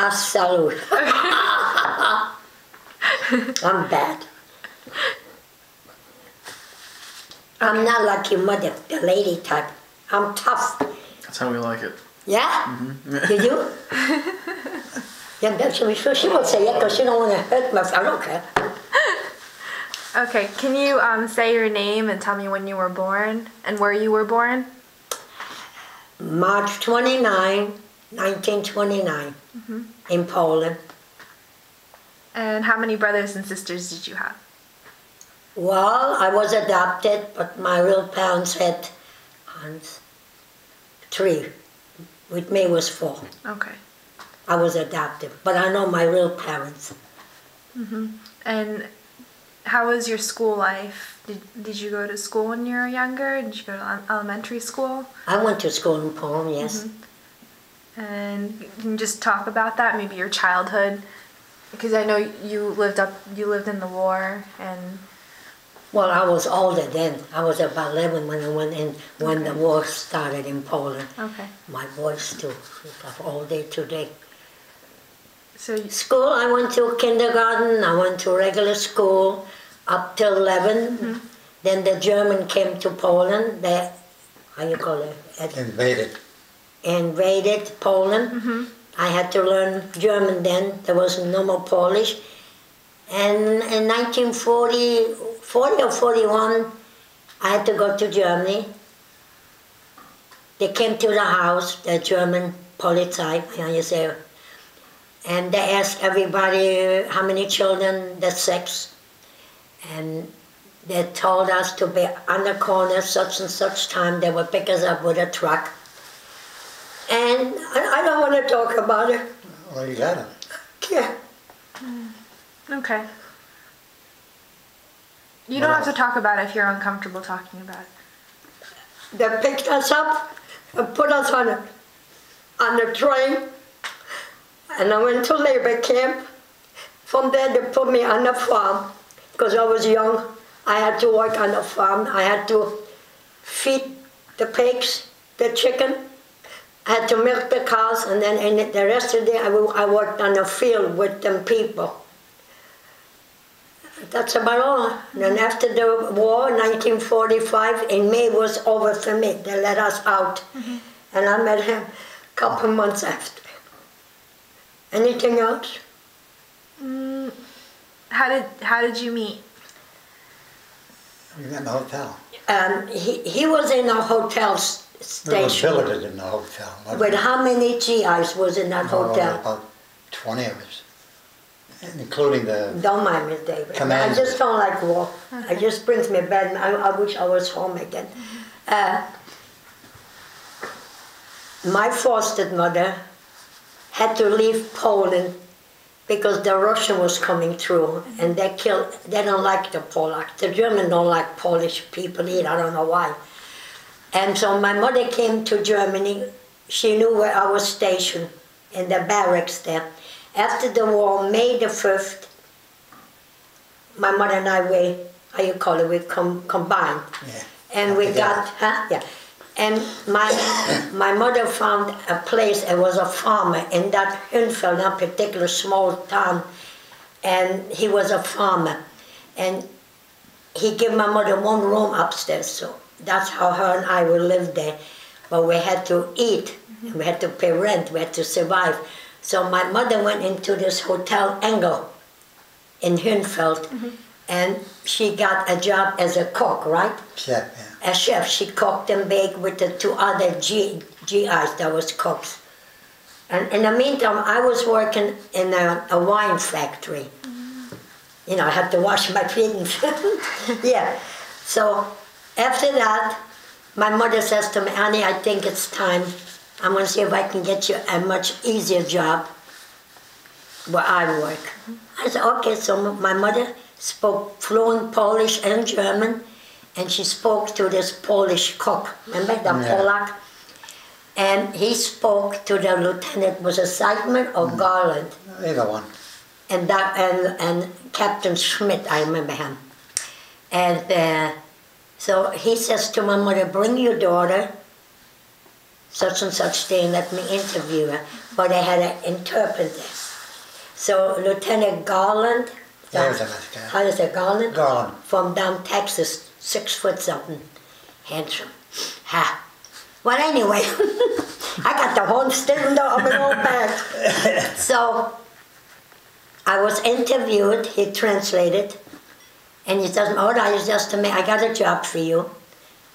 Absolute. I'm bad. I'm not like your mother, the lady type. I'm tough. That's how we like it. Yeah? Mm-hmm. You do? Yeah, that's sure she won't say it because she don't want to hurt myself. I don't care. Okay, can you say your name and tell me when you were born and where you were born? March 29, 1929, in Poland. And how many brothers and sisters did you have? Well, I was adopted, but my real parents had three. With me was four. Okay. I was adopted, but I know my real parents. And how was your school life? Did you go to school when you were younger? Did you go to elementary school? I went to school in Poland, yes. And can you just talk about that, maybe your childhood? Because I know you lived in the war, and Well, I was older then. I was about 11 when I went in, when the war started in Poland. okay. My voice too, all day today. So School, I went to kindergarten, I went to regular school up till 11. Then the German came to Poland, they, how you call it? Invaded Poland. I had to learn German then, there was no more Polish. And in 1940 or 41, I had to go to Germany. They came to the house, the German Polizei, how you say, and they asked everybody how many children, the sex, and they told us to be on the corner such and such time. They would pick us up with a truck. And I don't want to talk about it. Well, you got it. Yeah. okay. You don't have to talk about it if you're uncomfortable talking about it. They picked us up and put us on the train, and I went to labor camp. From there they put me on the farm because I was young. I had to work on the farm. I had to feed the pigs, the chicken. I had to milk the cows, and then the rest of the day I worked on the field with them people. That's about all. And then after the war, 1945, in May was over for me. They let us out. And I met him a couple months after. Anything else? How did you meet? You met in the hotel. He was in a hotel station. We were billeted in the hotel. With how many GIs was in that hotel? About 20 of us, including the... Don't mind me, David. Commander. I just don't like war. It just brings me bad. I wish I was home again. My foster mother had to leave Poland because the Russian was coming through, and they don't like the Polacks. The Germans don't like Polish people either, I don't know why. And so my mother came to Germany. She knew where I was stationed, in the barracks there. After the war, May the 5th, my mother and I, we combined. Yeah. And we got, yeah. And my mother found a place, it was a farmer in that Hünfeld, that particular small town, and he was a farmer. And he gave my mother one room upstairs, so that's how her and I would live there. But we had to eat, we had to pay rent, we had to survive. So my mother went into this Hotel Engel in Hünfeld, and she got a job as a cook, right? Chef, yeah. A chef. She cooked and baked with the two other GIs that was cooks. And in the meantime, I was working in a wine factory. You know, I had to wash my feet and yeah. So after that, my mother says to me, Annie, I think it's time. I'm going to see if I can get you a much easier job where I work. I said, okay. So my mother spoke fluent Polish and German, and she spoke to this Polish cook, remember, the Polak? And he spoke to the lieutenant, was it Seidman or Garland? Either one. And Captain Schmidt, I remember him. And so he says to my mother, bring your daughter. such and such day and let me interview her. But I had an interpreter. So Lieutenant Garland, There's a nice guy. how is it, Garland? Garland. From down Texas, 6 foot something, handsome. Ha. Well, anyway, I got the whole student of an old bag. So I was interviewed, he translated, and he says, "Oh, I just me, I got a job for you."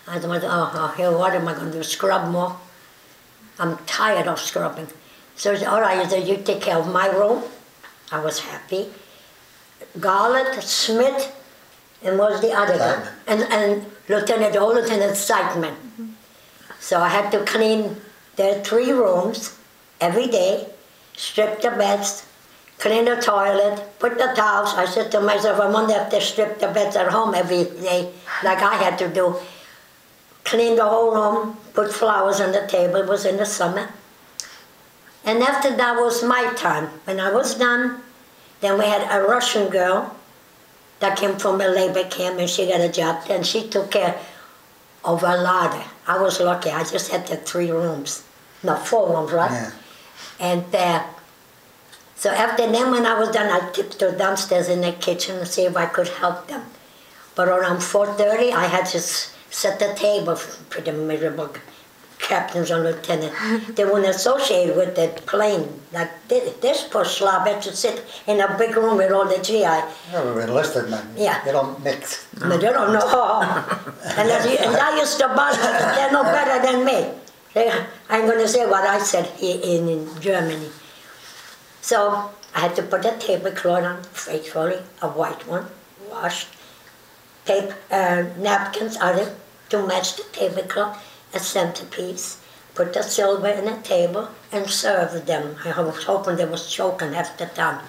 I said, "Oh, here, what am I going to do? Scrub more? I'm tired of scrubbing." So he said, "All right," he said, "you take care of my room." I was happy. Garland, Smith, and was the other guy? And Lieutenant Seidman. So I had to clean their 3 rooms every day, strip the beds, clean the toilet, put the towels. I said to myself, I wonder if they strip the beds at home every day, like I had to do. Clean the whole room, put flowers on the table. It was in the summer. And after that was my time. When I was done, then we had a Russian girl that came from a labor camp, and she got a job, and she took care of a larder. I was lucky. I just had the 3 rooms. No, 4 rooms, right? Yeah. And so after then, when I was done, I tiptoed downstairs in the kitchen to see if I could help them. But around 4:30, I had to set the table for the miserable captains and lieutenants. They wouldn't associate with the plane. Like this poor slob had to sit in a big room with all the GI. Yeah, we were enlisted men. Yeah. They don't mix. But they don't know. And I used to bother them. They're no better than me. I'm going to say what I said here in Germany. So I had to put a tablecloth on faithfully, a white one, washed, napkins on it to match the tablecloth, a centerpiece, put the silver in a table and served them. I was hoping they was choking half the time.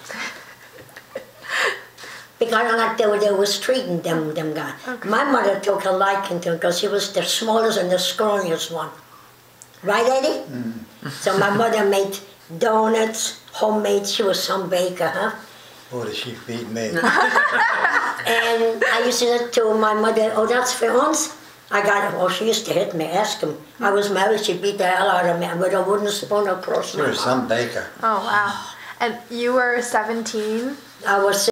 Because like they was treating them guys. Okay. My mother took a liking to them because she was the smallest and the scrawniest one. Right, Eddie? Mm. So my mother made donuts, homemade. She was some baker, huh? Boy, did she feed me. And I used to say to my mother, "Oh, that's for uns?" I got it. Well, she used to hit me, ask him. I was married, she beat the hell out of me with a wooden spoon across my You're mouth. some baker. Oh, wow. And you were 17? I was